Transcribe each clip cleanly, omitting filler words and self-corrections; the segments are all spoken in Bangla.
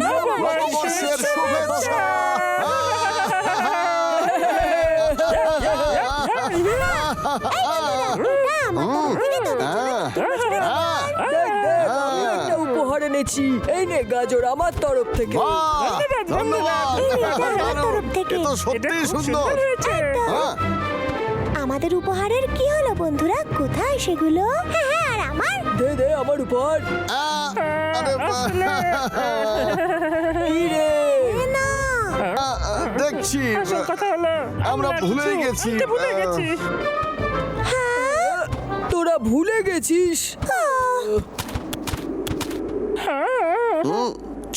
নববর্ষের শুভেচ্ছা। উপহার এনেছি, এই নে গাজর আমার তরফ থেকে। সত্যি সুন্দর। আমাদের উপহারের কি হলো বন্ধুরা? কোথায় সেগুলো? হ্যাঁ, আর আমার দে দে আমার উপহার। এই রে, না দেখছি আমরা ভুলে গেছি। তোরা ভুলে গেছিস?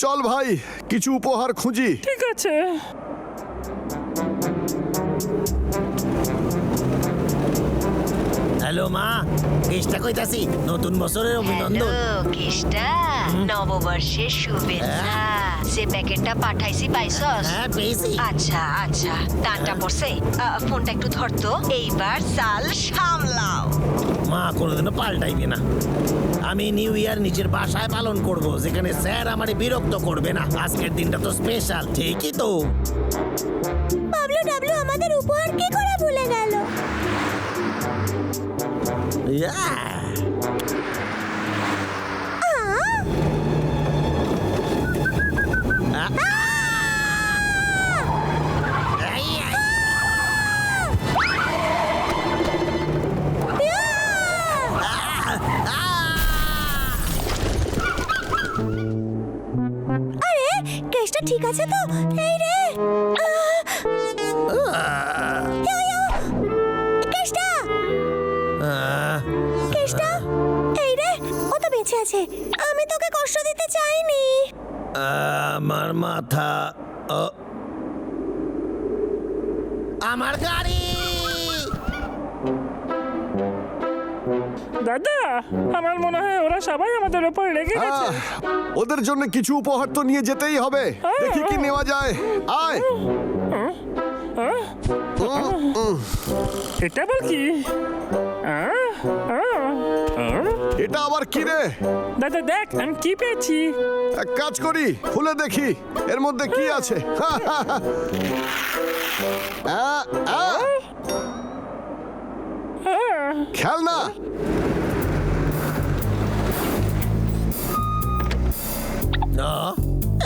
চল ভাই, কিছু উপহার খুঁজি। ঠিক আছে। হ্যালো মা, কেষ্টা কইতাছি, নতুন বছরের অভিনন্দন। কেষ্টা, নববর্ষের শুভেচ্ছা। যে প্যাকেটটা পাঠাইছি পাইছস? হ্যাঁ পেয়েছি। আচ্ছা আচ্ছা, টানটা পড়ছে। ফোনটা একটু ধরতো। এইবার চাল সামলাও। মা কোনোদিনও পাল্টাইবে না। আমি নিউ ইয়ার নিজের বাসায় পালন করব, যেখানে স্যার আমারে বিরক্ত করবে না। আজকের দিনটা তো স্পেশাল, ঠিকই তো। বাবলু ডাবলু আমাদের উপহার কি করে ভুলে গেল? কেসটা ঠিক আছে তো? এই রে, কেসটা কেসটা, এই রে, ও তো বেঁচে আছে। আমি তোকে কষ্ট দিতে চাইনি। আমার মাথা, আমার গাড়ি। দাদা, আমার মনে হয় ওরা সবাই আমাদের উপর রেগে গেছে। ওদের জন্য কিছু উপহার তো নিয়ে যেতেই হবে। দেখি কি নেওয়া যায়। আয়। এটা বল কি? এটা আবার কি রে? দাদা দেখ আমি কি পেয়েছি। এক কাজ করি, খুলে দেখি এর মধ্যে কি আছে। খেলনা।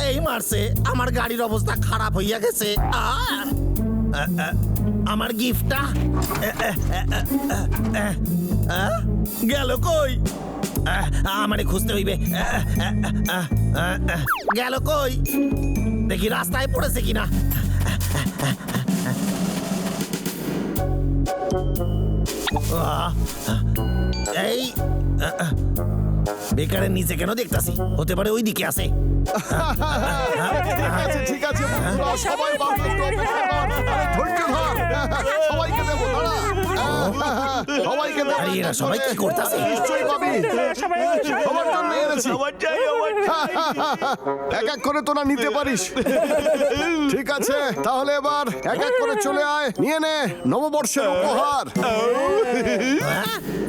এই মারছে, আমার গাড়ির অবস্থা খারাপ হইয়া গেছে। আমার গিফটটা গেল কই? আমারে খুঁজতে হইবে। গেল কই? দেখি রাস্তায় পড়েছে কিনা। এই বেকারের নিচে কেন দেখতাছি? হতে পারে ওই দিকে আছে। ঠিক আছে ঠিক আছে, বন্ধুরা সবাই বাবু একটু অপেক্ষা কর। আরে ধৈর্য ধর, সবাইকে দেবো, দাঁড়া। সবাইকে দেবো। আরে এরা সবাই কি করতাছে? নিশ্চয়ই পাবি, সবার জন্য এনেছি। এক এক করে তোরা নিতে পারিস। ঠিক আছে, তাহলে এবার এক এক করে চলে আয়, নিয়ে নে নববর্ষের উপহার।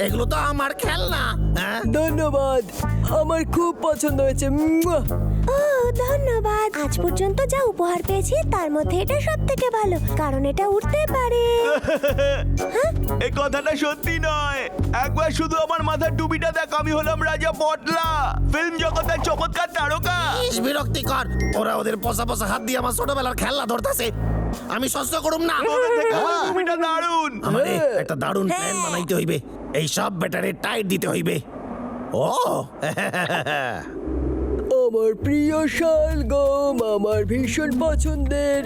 এগুলো তো আমার খেলনা। ধন্যবাদ, আমার খুব পছন্দ হয়েছে। ও ধন্যবাদ। আজ পর্যন্ত যা উপহার পেয়েছি তার মধ্যে এটা সব থেকে ভালো, কারণ এটা উঠতে পারে। এই কথাটা সত্যি নয়। একবার শুধু আমার মাথার টুপিটা দেখ, আমি হলাম রাজা পটলা, ফিল্ম জগতের চমৎকার তারকা। বিরক্তিকর, ওরা ওদের পচা পচা হাত দিয়ে আমার ছোটবেলার খেলনা ধরতেছে। আমি সহ্য করুম না। টুপিটা দারুণ। আমারে একটা দারুণ প্ল্যান বানাইতে হইবে। এই সব ব্যাটারে টাইট দিতে হইবে। ও আমার প্রিয় শালগম, আমার ভীষণ পছন্দের।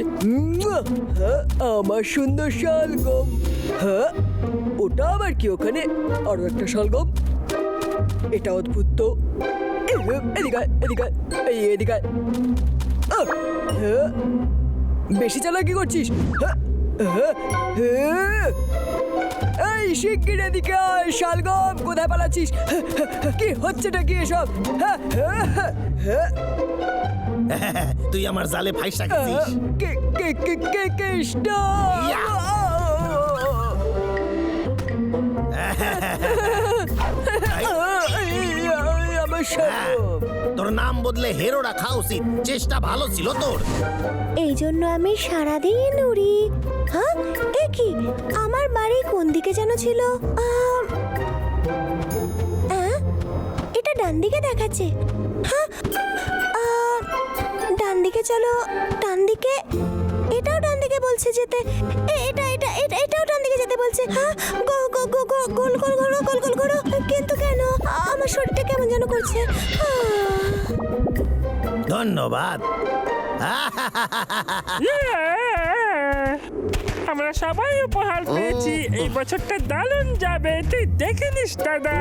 হ্যাঁ, আমার সুন্দর শালগম। হ্যাঁ, ওটা আবার কি ওখানে? আরো একটা শালগম। এটা অদ্ভুত তো। এদিকে এদিকে এদিকে। বেশি চালাকি করছিস। এই শিগগির এদিকে আয়, শালগম কোথায় পালাচ্ছিস? কি হচ্ছেটা কি এসব? তুই আমার জালে ফাইসা গেছিস। কেষ্টা, ইয়া। আমার শালগম। তোর নাম বদলে হেরো রাখা উচিত। চেষ্টা ভালো ছিল তোর। এই জন্য আমি সারাদিন উড়ি। হ্যাঁ, এ কি? আমার বাড়ি কোন দিকে যেন ছিল? এটা ডান দিকে দেখাচ্ছে। হ্যাঁ, ডান দিকে চলো। ডান দিকে, এটাও ডান দিকে বলছে যেতে। এটাও ডান দিকে যেতে বলছে। হ্যাঁ, গোল গোল ঘোরো। কিন্তু কেন আমার শরীরটা কেমন যেন করছে? ধন্যবাদ। আমরা সবাই উপহার পেয়েছি। এই বছরটা দারুণ যাবে, তুই দেখে নিস দাদা।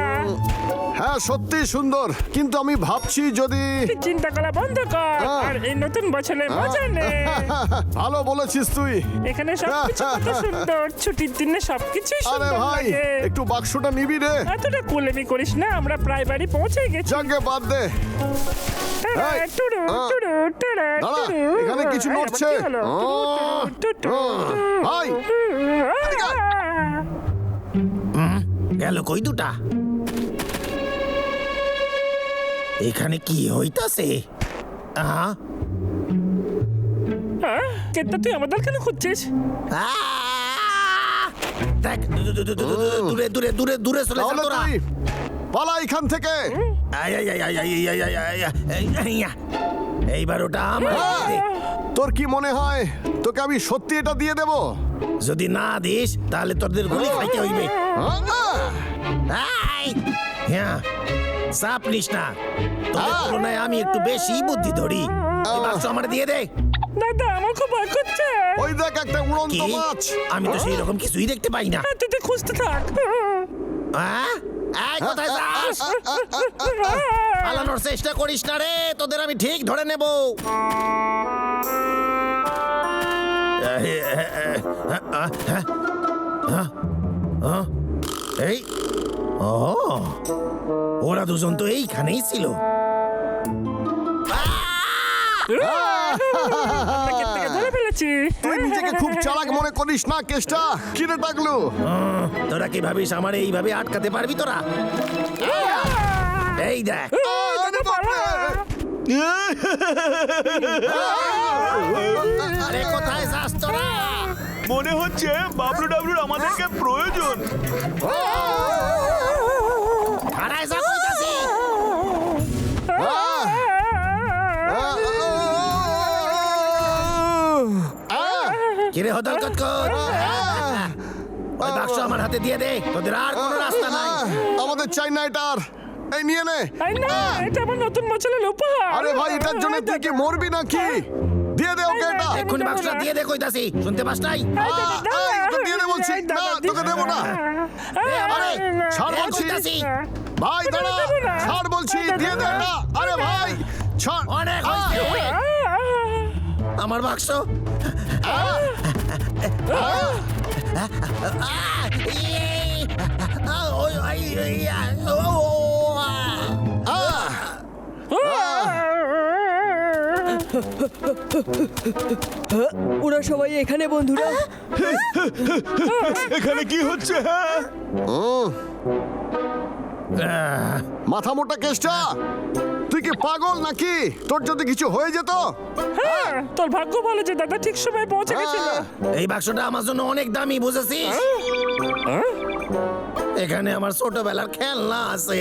হ্যাঁ সত্যি সুন্দর, কিন্তু আমি ভাবছি যদি তুই চিন্তা করা বন্ধ কর আর এই নতুন বছরে মজা নে। ভালো বলেছিস তুই। এখানে সবকিছু কত সুন্দর, ছুটির দিনে সবকিছুই আরে সুন্দর ভাই লাগে। একটু বাক্সটা নিবি রে। এতটা কুলেমি করিস না, আমরা প্রায় বাড়ি পৌঁছে গেছি। যাকে বাদ দে। টাড়া, এই, টুডু, টুডু, টাড়া, দাঁড়া, টুডু। এখানে কিছু এই, আবার নড়ছে। কি হলো? টুডু, ভাই গেল কই দুটা? এখানে কি হইতাছে? কেনটা তুই আমাদের কেন খুঁজছিস? দেখ, দূরে দূরে দূরে দূরে চলে যা তাহলে তোরা। তুই পালা এখান থেকে। আয়, আয়, আয়, আয়, আয়, আয়, আয়, আয়, আয়, আয়। এইবার ওটা আমার হাতে। তোর কি মনে হয় তোকে আমি সত্যি এটা দিয়ে দেব? যদি না দিস তাহলে তোদের গুলি খাইতে হইবে। আয়, হ্যাঁ, চাপ নিস না। তোদের তুলনায় আমি একটু বেশি বুদ্ধি ধরি। এই বাক্স আমার দিয়ে দে। দাদা, আমার খুব ভয় করছে। ওই দেখ একটা উড়ন্ত কি? মাছ। আমি তো সেই রকম কিছুই দেখতে পাই না। তুই খুঁজতে থাক। হ্যাঁ? এই, কোথায় যাস? পালানোর চেষ্টা করিস না রে, তোদের আমি ঠিক ধরে নেব। এই, ও, ওরা দুজন তো এইখানেই ছিল। আমরা কেটে ধরে ফেলেছি। তুই নিজেকে খুব চালাক মনে করিস না কেষ্টা? কিরে টাকলু? তোরা কি ভাবিস আমার এইভাবে আটকাতে পারবি তোরা? এই দেখ, আরে বাপরে! আরে কোথায় যাস তোরা? মনে হচ্ছে বাবলু ডাবলুর আমাদেরকে প্রয়োজন। হারায় যা কইতাছি। কিরে হদল কতকত? ওই বাক্স আমার হাতে দিয়ে দে, তোদের আর কোনো রাস্তা নাই। আমাদের চাই না এটা আর। এই নিয়ে নে। আই না, এটা আমার নতুন বছরের উপহার। আরে ভাই এটার জন্য তুই কি মরবি নাকি? দিয়ে দে ওকে এটা। এক্ষুনি বাক্সটা দিয়ে দে কইতাছি, শুনতে পাস নাই? তো দিয়ে দে বলছি। না তোকে দেবো না। আরে ছাড় দে বলছি। কইতাছি। ভাই দাঁড়া, ছাড় বলছি, দিয়ে দে এটা। আরে ভাই ছাড়। অনেক হইছে। আমার বাক্স। ওরা সবাই এখানে বন্ধুরা। এখানে কি হচ্ছে? মাথা মোটা কেষ্টা, তুই কি পাগল নাকি? তোর যদি কিছু হয়ে যেত? হ্যাঁ, তোর ভাগ্য ভালো যে দাদা ঠিক সময় পৌঁছে গেছিল। এই বাক্সটা আমার জন্য অনেক দামি, বুঝেছিস? এখানে আমার ছোটবেলার খেলনা আছে।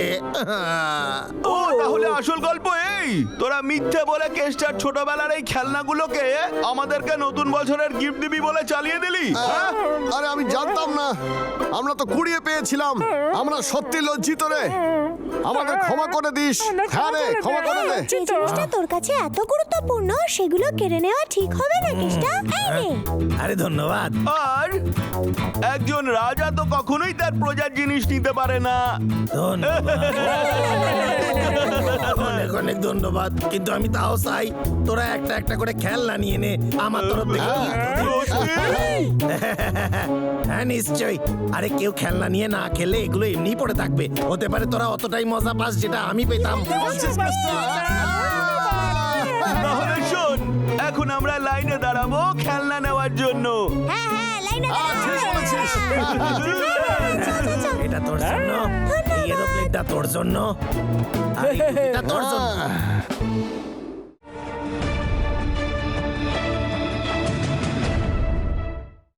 ও তাহলে আসল গল্প এই, তোরা মিথ্যে বলে কেষ্টার ছোটবেলার এই খেলনাগুলোকে আমাদেরকে নতুন বছরের গিফট দিবি বলে চালিয়ে দিলি। হ্যাঁ? আরে আমি জানতাম না, আমরা তো কুড়িয়ে পেয়েছিলাম। আমরা সত্যি লজ্জিত রে, আমাদের ক্ষমা করে দিস। হ্যাঁ রে, ক্ষমা করে দে। যে জিনিসটা তোর কাছে এত গুরুত্বপূর্ণ সেগুলো কেড়ে নেওয়া ঠিক হবে না কেষ্টা। এই নে। আরে ধন্যবাদ। আর একজন রাজা তো কখনোই তার প্রজার জিনিস নিতে পারে না। ধন্যবাদ। অনেক অনেক ধন্যবাদ, কিন্তু আমি তাও চাই তোরা একটা একটা করে খেলনা নিয়ে নে আমার তরফ থেকে। হ্যাঁ নিশ্চয়ই। আরে কেউ খেলনা নিয়ে না খেলে এগুলো এমনি পড়ে থাকবে। হতে পারে তোরা অতটাই মজা পাস যেটা আমি পেতাম। তাহলে শোন, এখন আমরা লাইনে দাঁড়াবো খেলনা নেওয়ার জন্য। হ্যাঁ লাইনে ঠিক বলেছিস। এটা তোর জন্য। এই এরোপ্লেনটা তোর জন্য আর এই টুপিটা তোর জন্য